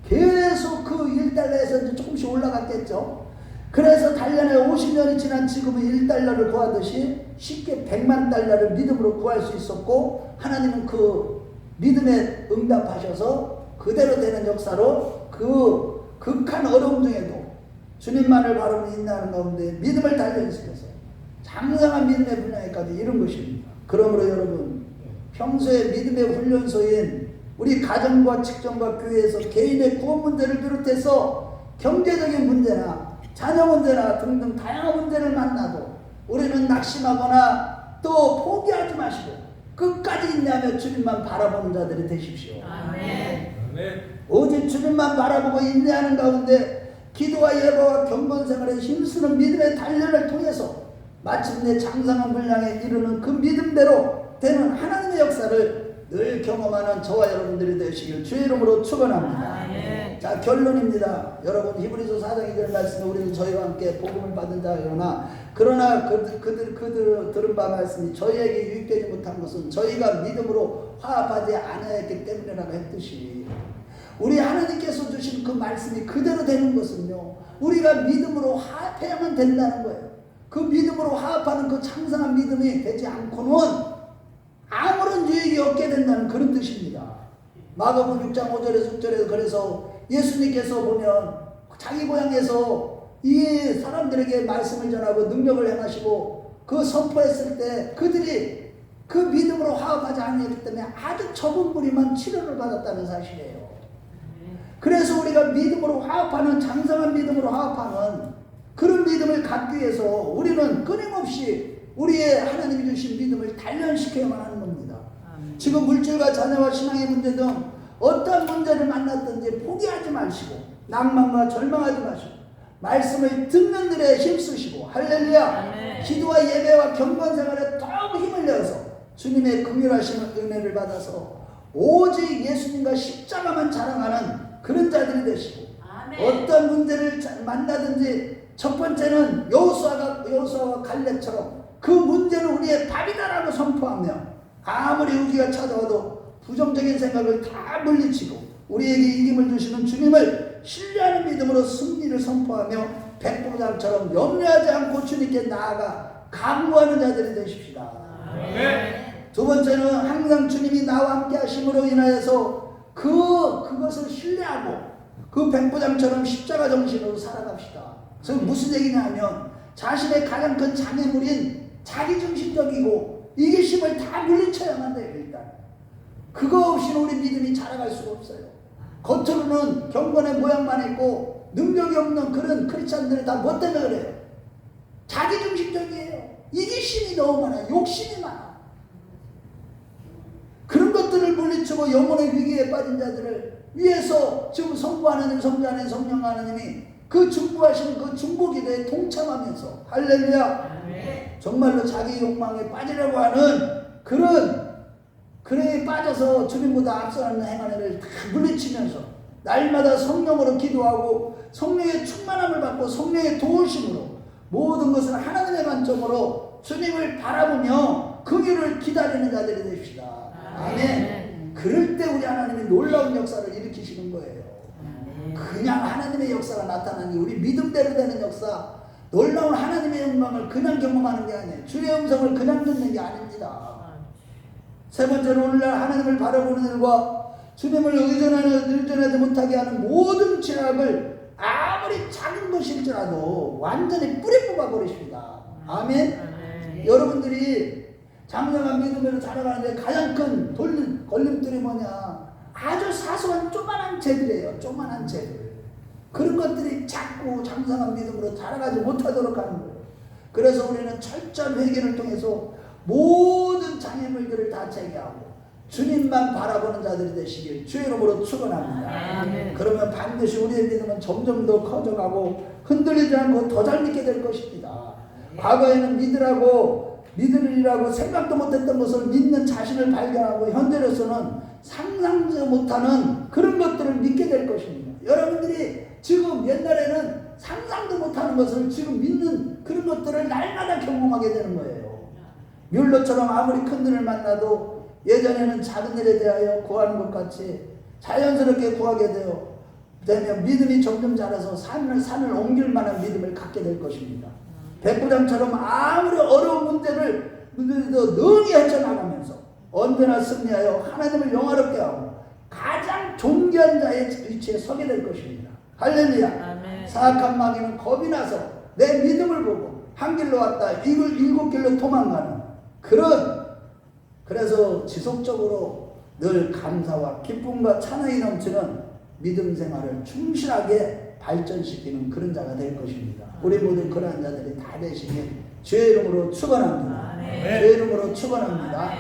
계속 그 1달러에서 이제 조금씩 올라갔겠죠. 그래서 단련에 50년이 지난 지금은 1달러를 구하듯이 쉽게 100만 달러를 믿음으로 구할 수 있었고 하나님은 그 믿음에 응답하셔서 그대로 되는 역사로 그 극한 어려움 중에도 주님만을 바라보는 인내하는 가운데 믿음을 단련시켜서 장성한 믿음의 분야에까지 이른 것입니다. 그러므로 여러분 평소에 믿음의 훈련소인 우리 가정과 직장과 교회에서 개인의 구원 문제를 비롯해서 경제적인 문제나 자녀 문제나 등등 다양한 문제를 만나도 우리는 낙심하거나 또 포기하지 마시고 끝까지 인내하며 주님만 바라보는 자들이 되십시오. 아멘. 오직 주님만 바라보고 인내하는 가운데 기도와 예배와 경건 생활에 힘쓰는 믿음의 단련을 통해서 마침내 장성한 분량에 이르는 그 믿음대로 되는 하나님의 역사를 늘 경험하는 저와 여러분들이 되시길 주의 이름으로 축원합니다. 자, 결론입니다. 여러분 히브리서 4장 2절 말씀에 우리는 저희와 함께 복음을 받은 자여나 그러나 그들 들은 바 말씀이 저희에게 유익되지 못한 것은 저희가 믿음으로 화합하지 않았기 때문이라고 했듯이 우리 하나님께서 주신 그 말씀이 그대로 되는 것은요 우리가 믿음으로 화합해야만 된다는 거예요. 그 믿음으로 화합하는 그 창성한 믿음이 되지 않고는 아무런 유익이 없게 된다는 그런 뜻입니다. 마가복음 6장 5절에서 6절에서 그래서 예수님께서 보면 자기 고향에서 이 사람들에게 말씀을 전하고 능력을 행하시고 그 선포했을 때 그들이 그 믿음으로 화합하지 않았기 때문에 아주 적은 무리만 치료를 받았다는 사실이에요. 그래서 우리가 믿음으로 화합하는 장성한 믿음으로 화합하는 그런 믿음을 갖기 위해서 우리는 끊임없이 우리의 하나님이 주신 믿음을 단련시켜야만 하는 겁니다. 지금 물질과 자녀와 신앙의 문제 등 어떤 문제를 만났든지 포기하지 마시고 낭만과 절망하지 마시고 말씀을 듣는 일에 힘쓰시고 할렐루야 기도와 예배와 경건 생활에 더욱 힘을 내어서 주님의 긍휼하신 은혜를 받아서 오직 예수님과 십자가만 자랑하는 그런 자들이 되시고 어떤 문제를 만나든지 첫 번째는 여호수아와 갈렙처럼 그 문제는 우리의 밥이다라고 선포하며 아무리 위기가 찾아와도 부정적인 생각을 다 물리치고 우리에게 이김을 주시는 주님을 신뢰하는 믿음으로 승리를 선포하며 백부장처럼 염려하지 않고 주님께 나아가 간구하는 자들이 되십시다. 두 번째는 항상 주님이 나와 함께 하심으로 인하여서 그것을 신뢰하고 그 백부장처럼 십자가 정신으로 살아갑시다. 그래서 무슨 얘기냐 하면 자신의 가장 큰 장애물인 자기중심적이고 이기심을 다 물리쳐야만 돼요. 일단 그거 없이는 우리 믿음이 자라갈 수가 없어요. 겉으로는 경건의 모양만 있고 능력이 없는 그런 크리스찬들이 다 뭐 때문에 그래요? 자기중심적이에요. 이기심이 너무 많아요. 욕심이 많아. 그런 것들을 물리치고 영혼의 위기에 빠진 자들을 위해서 지금 성부 하나님, 성자 하나님, 성령 하나님이 그 중보하시는 그 중보기도에 동참하면서 할렐루야. 정말로 자기 욕망에 빠지려고 하는 그래 빠져서 주님보다 앞서는 행하는 다 물리치면서 날마다 성령으로 기도하고 성령의 충만함을 받고 성령의 도우심으로 모든 것을 하나님의 관점으로 주님을 바라보며 그 길을 기다리는 자들이 됩시다. 아멘. 그럴 때 우리 하나님이 놀라운 역사를 일으키시는 거예요. 그냥 하나님의 역사가 나타나니 우리 믿음대로 되는 역사, 놀라운 하나님의 영광을 그냥 경험하는 게 아니에요. 주의 음성을 그냥 듣는 게 아닙니다. 세 번째로 오늘날 하나님을 바라보는 일과 주님을 의존하지 못하게 하는 모든 죄악을 아무리 작은 것일지라도 완전히 뿌리 뽑아버리십니다. 아멘. 여러분들이 장성한 믿음으로 자라가는데 가장 큰 걸림돌이 뭐냐? 아주 사소한 조만한 죄들이에요. 조만한 죄들. 그런 것들이 자꾸 장성한 믿음으로 자라가지 못하도록 하는 거예요. 그래서 우리는 철저한 회개를 통해서 모든 장애물들을 다 제거하고 주님만 바라보는 자들이 되시길 주의 이름으로 축원합니다. 그러면 반드시 우리의 믿음은 점점 더 커져가고 흔들리지 않고 더 잘 믿게 될 것입니다. 과거에는 믿으리라고 생각도 못했던 것을 믿는 자신을 발견하고 현재로서는 상상도 못하는 그런 것들을 믿게 될 것입니다. 여러분들이 지금 옛날에는 상상도 못하는 것을 지금 믿는 그런 것들을 날마다 경험하게 되는 거예요. 뮬러처럼 아무리 큰 일을 만나도 예전에는 작은 일에 대하여 구하는 것 같이 자연스럽게 구하게 되면 믿음이 점점 자라서 산을 옮길 만한 믿음을 갖게 될 것입니다. 백부장처럼 아무리 어려운 문제도 능히 헤쳐나가면서 언제나 승리하여 하나님을 영화롭게 하고 가장 존귀한 자의 위치에 서게 될 것입니다. 할렐루야. 사악한 마귀는 겁이 나서 내 믿음을 보고 한 길로 왔다 일곱 길로 도망가는 그래서 지속적으로 늘 감사와 기쁨과 찬양이 넘치는 믿음 생활을 충실하게 발전시키는 그런 자가 될 것입니다. 우리 모두 그러한 자들이 다 되시길 주의 이름으로 축원합니다. 주의 이름으로 축원합니다.